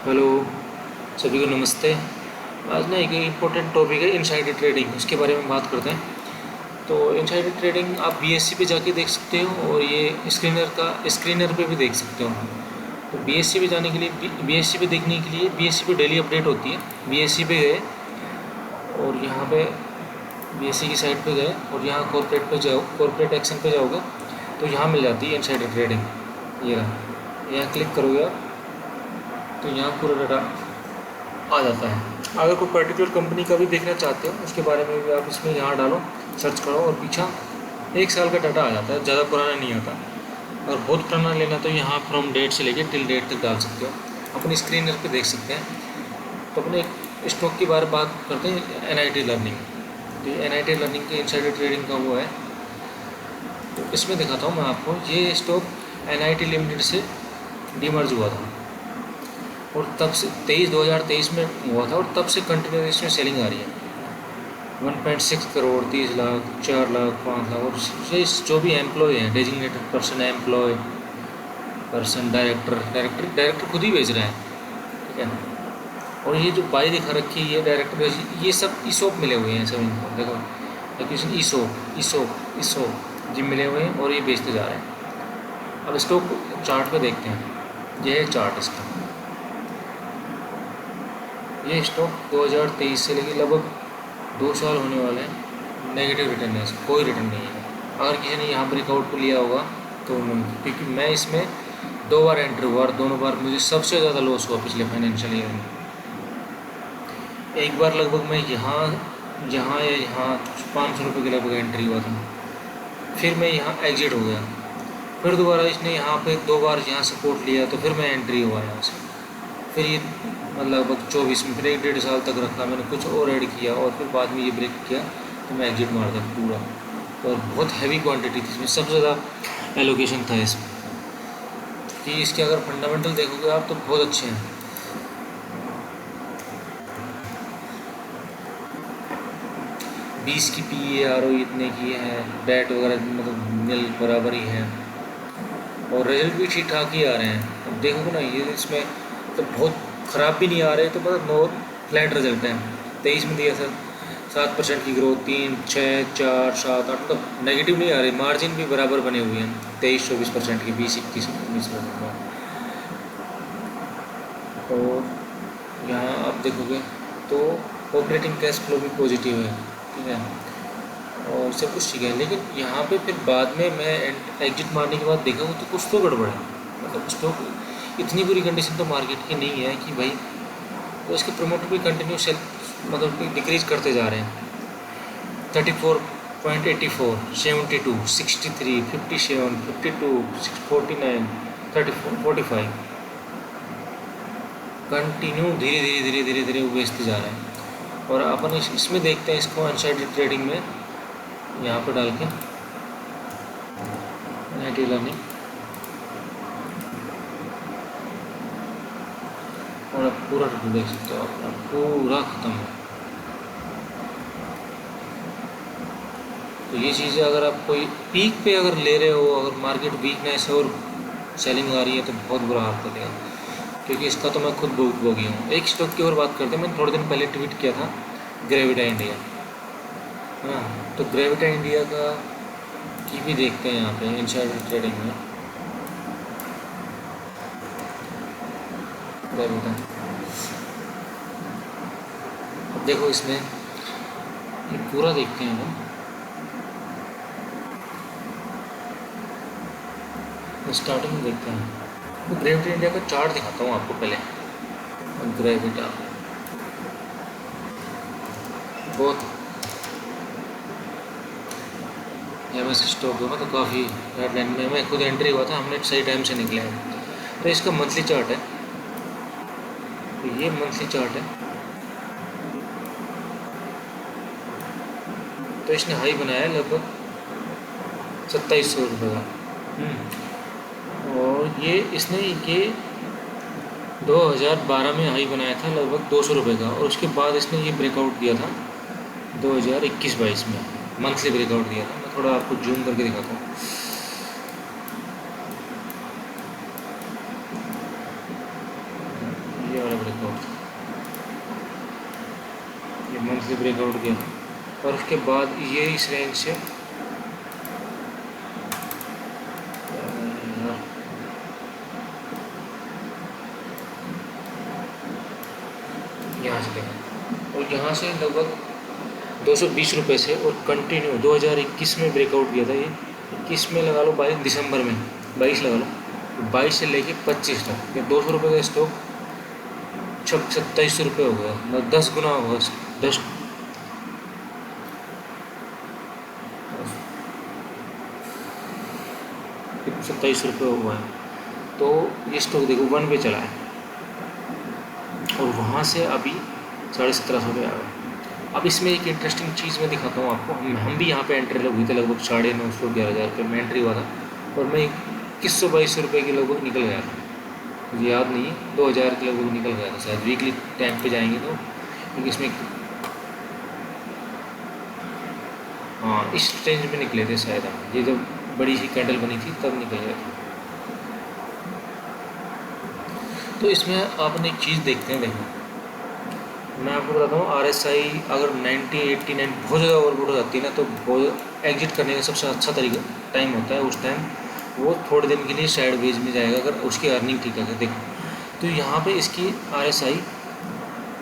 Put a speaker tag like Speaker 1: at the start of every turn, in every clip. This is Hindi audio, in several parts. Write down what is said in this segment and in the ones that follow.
Speaker 1: हेलो, सभी को नमस्ते। आज ना एक इम्पोर्टेंट टॉपिक है इनसाइडर ट्रेडिंग, उसके बारे में बात करते हैं। तो इनसाइडर ट्रेडिंग आप बीएससी पे जाके देख सकते हो और ये स्क्रीनर पे भी देख सकते हो। तो बीएससी पे जाने के लिए, बीएससी पे देखने के लिए, बीएससी पे डेली अपडेट होती है। बीएससी पे गए और यहाँ पे बीएससी की साइट पे गए और यहाँ कॉर्पोरेट पे जाओ, कॉर्पोरेट एक्शन पे जाओगे तो यहाँ मिल जाती है इनसाइडर ट्रेडिंग। ये रहा, यहाँ क्लिक करोगे आप तो यहाँ पूरा डाटा आ जाता है। अगर कोई पर्टिकुलर कंपनी का भी देखना चाहते हो उसके बारे में भी आप इसमें यहाँ डालो, सर्च करो और पीछा 1 साल का डाटा आ जाता है, ज़्यादा पुराना नहीं आता। और बहुत पुराना लेना तो यहाँ फ्रॉम डेट से लेकर टिल डेट तक डाल सकते हो, अपनी स्क्रीनर पे देख सकते हैं। तो अपने स्टॉक की बात करते हैं, एनआईटी लर्निंग। तो ये एनआईटी लर्निंग के इनसाइडर ट्रेडिंग का वो है। तो इसमें दिखाता हूँ मैं आपको, ये स्टॉक एनआईटी लिमिटेड से डीमर्ज हुआ था और तब से 2023 में हुआ था और तब से कंटिन्यू इसमें सेलिंग आ रही है। 1.6 करोड़, 30 लाख, 4 लाख, 5 लाख। और ये जो भी एम्प्लॉय हैं, designated person, employ person, director खुद ही बेच रहे हैं, ठीक है। और ये जो बाई दिखा रखी है ये डायरेक्टर, ये सब ईसोप मिले हुए हैं सब इनको, देखो एक्विजिशन ईसोप जिम मिले हुए हैं और ये बेचते जा रहे हैं। अब इसको चार्ट पे देखते हैं, ये है चार्ट इसका। ये स्टॉक 2023 से लेकर लगभग 2 साल होने वाले हैं, नेगेटिव रिटर्न है, कोई रिटर्न नहीं है। अगर किसी ने यहाँ ब्रेकआउट को लिया होगा तो क्योंकि मैं इसमें 2 बार एंट्री हुआ और दोनों बार मुझे सबसे ज़्यादा लॉस हुआ पिछले फाइनेंशियल ईयर में। एक बार लगभग मैं यहाँ यहाँ या यहाँ 500 रुपये के लगभग एंट्री हुआ था, फिर मैं यहाँ एग्जिट हो गया। फिर दोबारा इसने यहाँ पे 2 बार यहाँ सपोर्ट लिया तो फिर मैं एंट्री हुआ यहाँ से। फिर ये लगभग 24 में फिर 1.5 साल तक रखा, मैंने कुछ और ऐड किया और फिर बाद में ये ब्रेक किया तो मैं एग्जिट मार दिया पूरा। और बहुत हैवी क्वांटिटी थी इसमें, सबसे ज़्यादा एलोकेशन था इसमें। कि इसके अगर फंडामेंटल देखोगे आप तो बहुत अच्छे हैं। बीस की PARO इतने की है, डेट वगैरह मतलब नील बराबर ही है और रिजल्ट भी ठीक ठाक ही आ रहे हैं। अब देखोगे ना ये इसमें तो बहुत ख़राब भी नहीं आ रहे, तो मतलब नो फ्लैट रिजल्ट है। 23 में दिया सर 7% की ग्रोथ, 3, 6, 4, 7, 8, मतलब नेगेटिव नहीं आ रही। मार्जिन भी बराबर बने हुए हैं, 23-24% की, 20-21, 19%। और यहाँ आप देखोगे तो ऑपरेटिंग कैश फ्लो भी पॉजिटिव है, ठीक है, और सब कुछ ठीक है। लेकिन यहाँ पे फिर बाद में मैं एग्जिट मारने के बाद देखा तो कुछ तो गड़बड़ है। मतलब स्टॉक इतनी बुरी कंडीशन तो मार्केट की नहीं है कि भाई, तो इसके प्रमोटर भी कंटिन्यू सेल मतलब डिक्रीज करते जा रहे हैं। 34.84, 72, 63, 57, 52, 49, 34, 45 कंटिन्यू धीरे धीरे धीरे धीरे धीरे वो बेचते जा रहे हैं। और अपन इसमें देखते हैं इसको अनसाइडेड ट्रेडिंग में, यहाँ पर डाल के एनआईटी लर्निंग, और आप पूरा देख सकते हो, अपना पूरा ख़त्म है। तो ये चीज़ें अगर आप कोई पीक पे अगर ले रहे हो, अगर मार्केट वीकनेस है और सेलिंग आ रही है तो बहुत बुरा हाल कर देगा, क्योंकि इसका तो मैं खुद भोगी हूँ। एक स्टॉक की और बात करते हैं, मैंने थोड़े दिन पहले ट्वीट किया था, ग्रेविटा इंडिया। हाँ, तो ग्रेविटा इंडिया का की भी देखते हैं यहाँ पे इनसाइडर ट्रेडिंग में। ग्रेविटा अब देखो इसमें ये पूरा देखते हैं हम, स्टार्टिंग में देखते हैं। तो ग्रेविटा इंडिया का चार्ट दिखाता हूँ आपको पहले। ग्रेविटा बहुत MS स्टॉक हुआ तो काफ़ी रेड लाइन में, मैं खुद एंट्री हुआ था, हमने सही टाइम से निकले हैं। तो इसका मंथली चार्ट है, तो ये मंथली चार्ट है। तो इसने हाई बनाया लगभग 2700 रुपये का। और ये इसने ये 2012 में हाई बनाया था लगभग 200 रुपये का, और उसके बाद इसने ये ब्रेकआउट दिया था 2021-22 में, मंथली ब्रेकआउट दिया था। मैं थोड़ा आपको जूम करके दिखाता हूँ। ये वाला पे ब्रेकआउट किया और उसके बाद ये इस रेंज से यहाँ से देखा और यहाँ से लगभग 220 रुपये से और कंटिन्यू 2021 में ब्रेकआउट किया था ये, 21 में लगा लो, 22 दिसंबर में 22 लगा लो, 22 से लेके 25 तक ये 200 रुपये का स्टॉक 27 रुपये हो गया, मतलब 10 गुना होगा, 10 27 रुपये हुआ है। तो ये स्टॉक देखो 1 पे चला है और वहाँ से अभी 1750 पे आ गया। अब इसमें एक इंटरेस्टिंग चीज़ मैं दिखाता हूँ आपको। हम भी यहाँ पे एंट्री हुई थी लगभग 950 11,000 रुपये में एंट्री हुआ था और मैं 2122 रुपये के लगभग निकल गया था, मुझे याद नहीं है, 2000 के लगभग निकल गया था शायद। वीकली टाइम पे जाएंगे तो क्योंकि इसमें हाँ इस रेंज में निकले थे शायद हम, ये जब बड़ी सी कैंडल बनी थी तब निकल गया था। तो इसमें आपने एक चीज़ देखते हैं, देखो मैं आपको बताता हूँ, RSI अगर 90 89 बहुत ज़्यादा ओवरबूट हो जाती है ना तो बहुत एग्जिट करने का सबसे अच्छा तरीका टाइम होता है। उस टाइम वो थोड़े दिन के लिए साइड वेज में जाएगा अगर उसकी अर्निंग ठीक है। देखो तो यहाँ पे इसकी RSI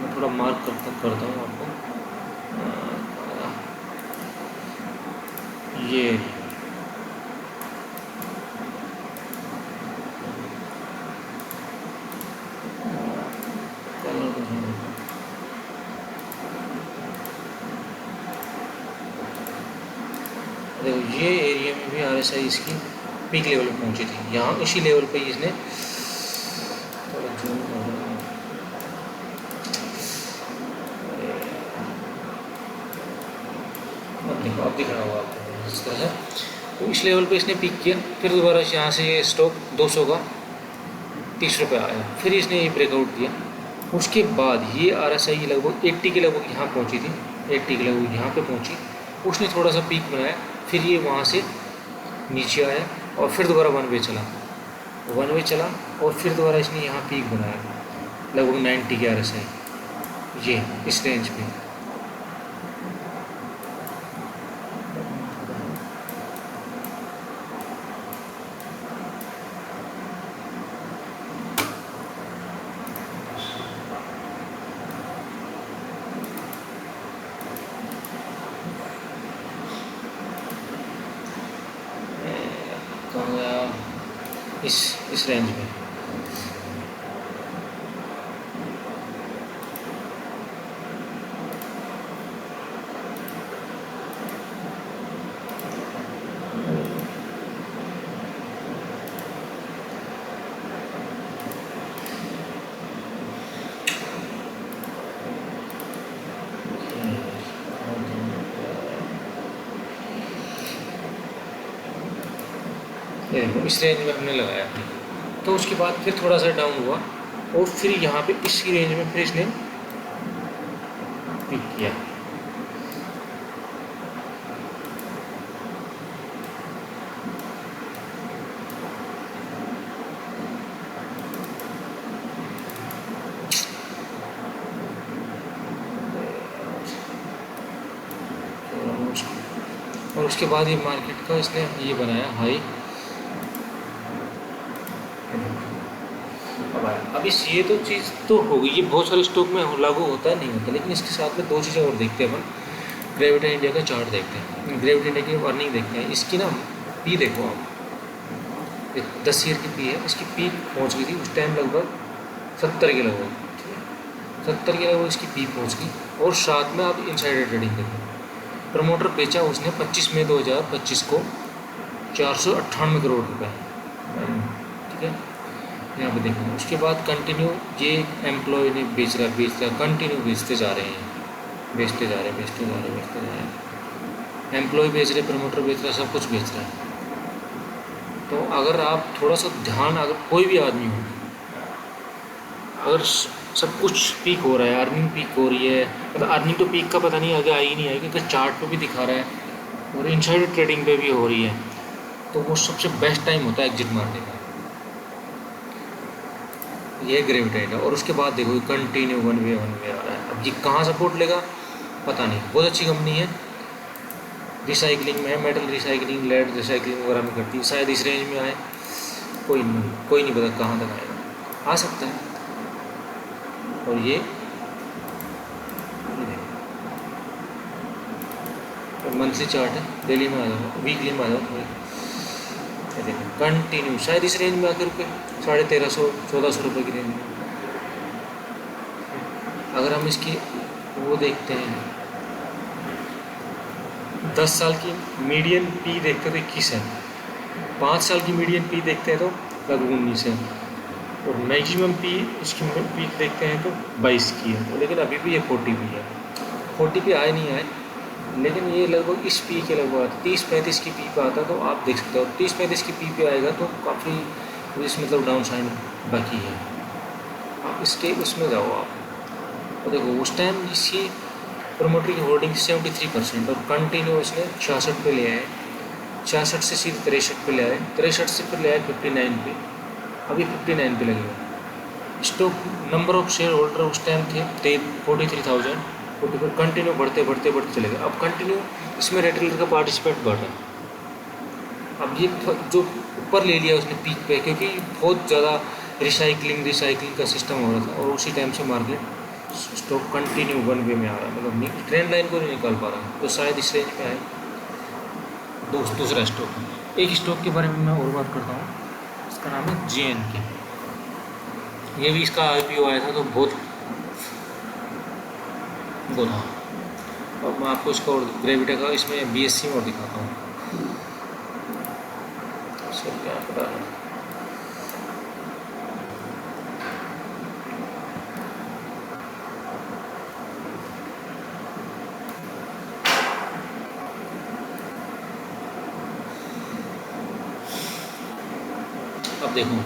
Speaker 1: मैं थोड़ा मार्क करता हूँ आपको, ये देखो ये एरिया में भी RSI इसकी पीक लेवल पे पहुंची थी, यहाँ उसी लेवल पे इसने अब दिख रहा होगा आपको इस तरह से। तो इस लेवल पे इसने पीक किया, फिर दोबारा यहाँ से ये स्टॉक 200 का 30 रुपये आया, फिर इसने ये ब्रेकआउट किया। उसके बाद ये RSI लगभग 80 के लगभग यहाँ पहुँची थी, 80 के लगभग यहाँ पे पहुँची, उसने थोड़ा सा पीक बनाया, फिर ये वहाँ से नीचे आया और फिर दोबारा 1 वे चला और फिर दोबारा इसने यहाँ पीक बनाया लगभग 90 के RSI ये इस रेंज पे। इस रेंज में इस रेंज में हमने लगाया। तो उसके बाद फिर थोड़ा सा डाउन हुआ और फिर यहाँ पे इसी रेंज में फिर इसने पिक किया। और उसके बाद ये मार्केट का इसने ये बनाया हाई। अब इस ये तो चीज़ तो हो गई, ये बहुत सारे स्टॉक में लागू होता है नहीं होता, लेकिन इसके साथ में 2 चीज़ें और देखते हैं अपन। ग्रेविटी इंडिया का चार्ट देखते हैं, ग्रेविटी इंडिया की अर्निंग देखते हैं। इसकी ना पी देखो आप, 10 ईयर की पी है, इसकी पी पहुंच गई थी उस टाइम लगभग 70 के लगभग, 70 के लगभग इसकी पी पहुंच गई। और साथ में आप इनसाइडर ट्रेडिंग देखो, प्रमोटर बेचा उसने 25 मई 2025 को 498 करोड़ रुपये, ठीक है, यहाँ पे देखो। उसके बाद कंटिन्यू ये एम्प्लॉय ने बेच रहा कंटिन्यू बेचते जा रहे हैं, बेचते जा रहे हैं, एम्प्लॉय बेच रहे, प्रमोटर बेच रहा है, सब कुछ बेच रहा है। तो अगर आप थोड़ा सा ध्यान, अगर कोई भी आदमी हो, अगर सब कुछ पीक हो रहा है, अर्निंग पीक हो रही है, मतलब अर्निंग तो पीक का पता नहीं आगे आई ही नहीं आएगी, क्योंकि चार्ट पे भी दिखा रहा है और इनसाइडर ट्रेडिंग पे भी हो रही है, तो वो सबसे बेस्ट टाइम होता है एग्जिट मारने का। ये ग्रेविटी है। और उसके बाद देखो कंटिन्यू 1 वे आ रहा है। अब ये कहाँ सपोर्ट लेगा पता नहीं, बहुत अच्छी कंपनी है, रिसाइकलिंग में है, मेटल रिसाइकलिंग, लेड रिसाइकलिंग वगैरह में करती है। शायद इस रेंज में आए, कोई नहीं पता कहाँ तक आएगा, आ सकता है। और ये मंथली चार्ट है, डेली में आ जाओ, वीकली में आ जाओ, ये देखो कंटिन्यू, शायद इस रेंज में आकर रुपये 1350-1400 रुपये की रेंज में। अगर हम इसकी वो देखते हैं 10 साल की मीडियन पी देखते हैं तो 21 है, 5 साल की मीडियन पी देखते हैं तो लगभग 19 है, और मैक्सिमम पी इसकी पीक देखते हैं तो 22 की है। लेकिन अभी भी ये 40 पी है, 40 पे आए नहीं आए, लेकिन ये लगभग इस पी के लगभग आता, 30-35 की पी पे आता, तो आप देख सकते हो 30-35 की पी पे आएगा तो काफ़ी इस मतलब डाउन साइड बाकी है। आप इसके उसमें जाओ आप और देखो उस टाइम इसकी प्रोमोटर की होल्डिंग 73% और कंटिन्यू इसने 66 पे ले आए, 66 से सीधे 63 पे ले आए, 63 से फिर ले आए 59 पे, अभी 59 पे लगे हुए। Stock number of share holder उस टाइम थे 43,000, 40 पर कंटिन्यू बढ़ते बढ़ते बढ़ते चले गए। अब कंटिन्यू इसमें रिटेलर का पार्टिसिपेट बढ़ रहा है। अब ये जो ऊपर ले लिया उसने पीक पे, क्योंकि बहुत ज़्यादा रिसाइकलिंग का सिस्टम हो रहा था और उसी टाइम से market stock continue one way में आ रहा है, मतलब ट्रेंड लाइन को नहीं निकाल पा रहा, तो शायद इस रेंज में आए। दूसरा स्टॉक, एक स्टॉक के बारे में मैं और बात करता हूँ, इसका नाम है JNK। ये भी इसका IPO आया था तो बहुत वो था। और मैं आपको इसका और ग्रेविटा का इसमें BSC में और दिखाता हूँ। सर क्या पता है, अब देखो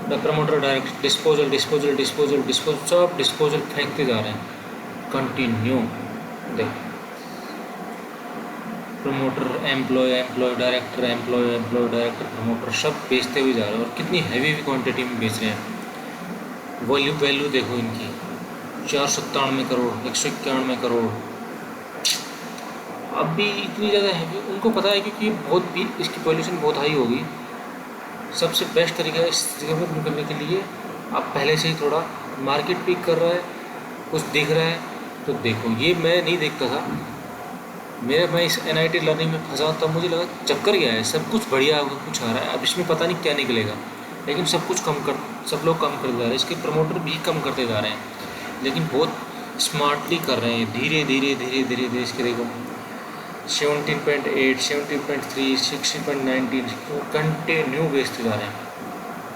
Speaker 1: द प्रमोटर डायरेक्ट डिस्पोजल सब डिस्पोजल फेंकते जा रहे हैं कंटिन्यू। देखो promoter employ director director promoter सब बेचते हुए जा रहे हैं, और कितनी हैवी क्वांटिटी में बेच रहे हैं। वैल्यू देखो इनकी 497 करोड़, 191 करोड़। अब भी इतनी ज़्यादा हैवी, उनको पता है क्योंकि बहुत भी इसकी वैल्यूएशन बहुत हाई होगी। सबसे बेस्ट तरीका है इस जगह में निकलने के लिए, आप पहले से ही थोड़ा मार्केट पिक कर रहा है, कुछ दिख रहा है तो देखो। ये मैं नहीं देखता था, मैं इस NIT लर्निंग में फंसा, तब मुझे लगा चक्कर क्या है, सब कुछ बढ़िया कुछ आ रहा है, अब इसमें पता नहीं क्या निकलेगा। लेकिन सब लोग कम करते जा रहे हैं, इसके प्रमोटर भी कम करते जा रहे हैं, लेकिन बहुत स्मार्टली कर रहे हैं, धीरे धीरे इसके देखो 17.8, 17.3, 16.19 कंटिन्यू बेचते जा रहे हैं।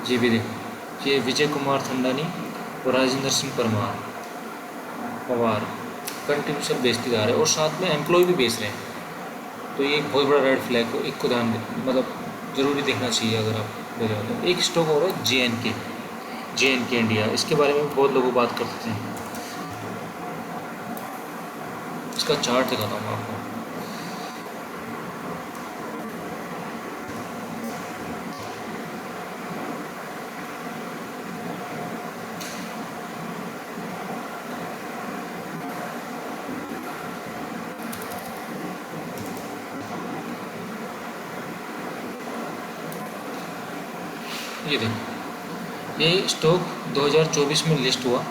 Speaker 1: जी भी देखो, ये विजय कुमार थंडानी और राजेंद्र सिंह पवार कंटिन्यू सब बेचते जा रहे हैं, और साथ में एम्प्लॉय भी बेच रहे हैं। तो ये एक बहुत बड़ा रेड फ्लैग को एक को ध्यान मतलब ज़रूरी देखना चाहिए अगर आप दे रहे हो तो। एक स्टॉक हो रहा है JNK इंडिया, इसके बारे में बहुत लोग बात करते हैं। इसका चार्ट दिखाता हूँ आपको। ये देखो, ये स्टॉक 2024 में लिस्ट हुआ,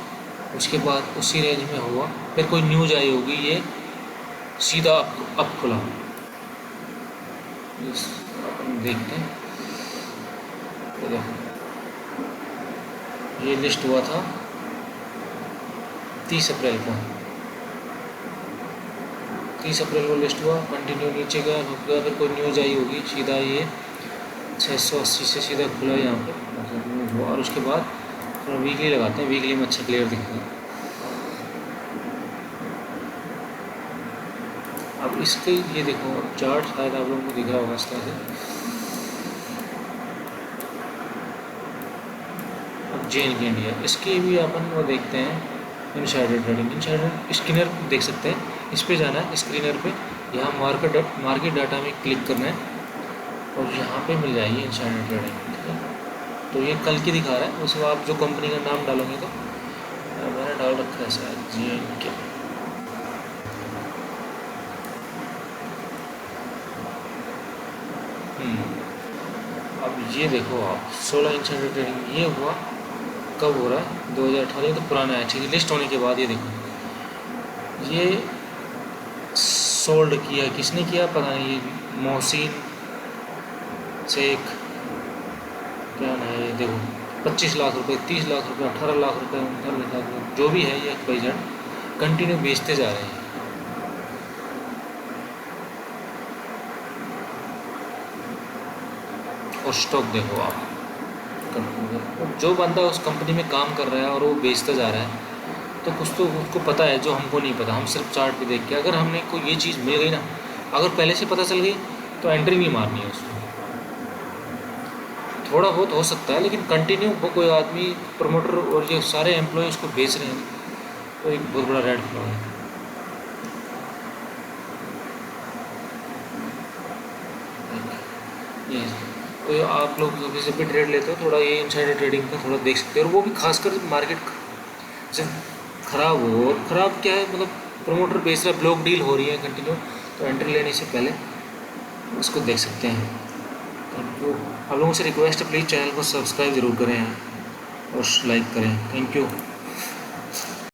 Speaker 1: उसके बाद उसी रेंज में हुआ, फिर कोई न्यूज़ आई होगी, ये सीधा अप खुला। अपन देखते हैं, तो देखो ये लिस्ट हुआ था 30 अप्रैल को, 30 अप्रैल को लिस्ट हुआ, कंटिन्यू नीचे गया, रुक गया, फिर कोई न्यूज़ आई होगी, सीधा ये 680 से सीधा खुला यहाँ पे, और उसके बाद थोड़ा वीकली लगाते हैं, वीकली में अच्छा क्लियर दिखेगा। अब इसके ये देखो चार्ट, शायद आप लोगों को दिख रहा होगा इस तरह से। अब JNK इंडिया, इसकी भी अपन वो देखते हैं इनसाइडर ट्रेडिंग, इनसाइडर स्क्रीनर देख सकते हैं, इस पर जाना है स्क्रीनर पे, यहाँ मार्केट डाटा में क्लिक करना है और यहाँ पे मिल जाएगी इनसाइडर ट्रेडिंग, ठीक है। तो ये कल की दिखा रहा है, उसमें आप जो कंपनी का नाम डालोगे तो मैंने डाल रखा है शायद JNK, ये देखो आप 16 इंसाइडर ट्रेडिंग ये हुआ कब हो रहा है, 2018, तो पुराना है, ठीक है। लिस्ट होने के बाद ये देखो ये सोल्ड किया, किसने किया पता नहीं, ये मोहसिन शेख क्या ना है, ये देखो 25 लाख रुपए, 30 लाख रुपए, 18 लाख रुपए, 19 लाख रुपए, जो भी है ये XYZ कंटिन्यू बेचते जा रहे हैं। और स्टॉक देखो आप, जो बंदा उस कंपनी में काम कर रहा है और वो बेचता जा रहा है तो कुछ तो उसको पता है जो हमको नहीं पता। हम सिर्फ चार्ट पे देख के, अगर हमने कोई ये चीज़ मिल गई ना, अगर पहले से पता चल गई तो एंट्री नहीं मारनी है उसको। थोड़ा बहुत हो सकता है लेकिन कंटिन्यू वो कोई आदमी प्रमोटर और ये सारे एम्प्लॉय उसको बेच रहे हैं तो एक बहुत बड़ा रेड फ्लैग है। ये तो आप लोग जैसे भी ट्रेड लेते हो थोड़ा ये इनसाइडर ट्रेडिंग का थोड़ा देख सकते हो, और वो भी खासकर मार्केट जब ख़राब हो। और ख़राब क्या है, मतलब प्रमोटर बेच रहा है, ब्लॉक डील हो रही है कंटिन्यू, तो एंट्री लेने से पहले उसको देख सकते हैं। Thank you. आप लोगों से रिक्वेस्ट है प्लीज़ चैनल को सब्सक्राइब ज़रूर करें और लाइक करें। Thank you.